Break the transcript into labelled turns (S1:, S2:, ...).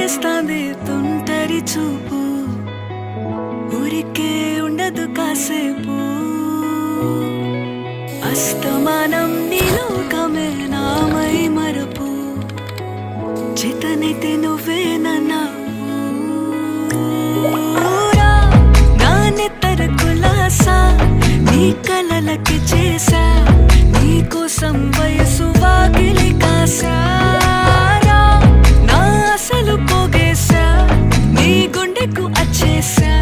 S1: చేస్తాంది తుంటరి చూపు ఊరికే ఉండదు కాసేపు అస్తమానం నీ లోకమే నామై మరపు చేతనైతే నువ్వే నాన్నెత్తర కులాసా నీ కలలకి చేసా నీ కోసం వయసు వాకిలి కాసా నా అసలు పోగేసా నీ గుండెకు అచ్చేసా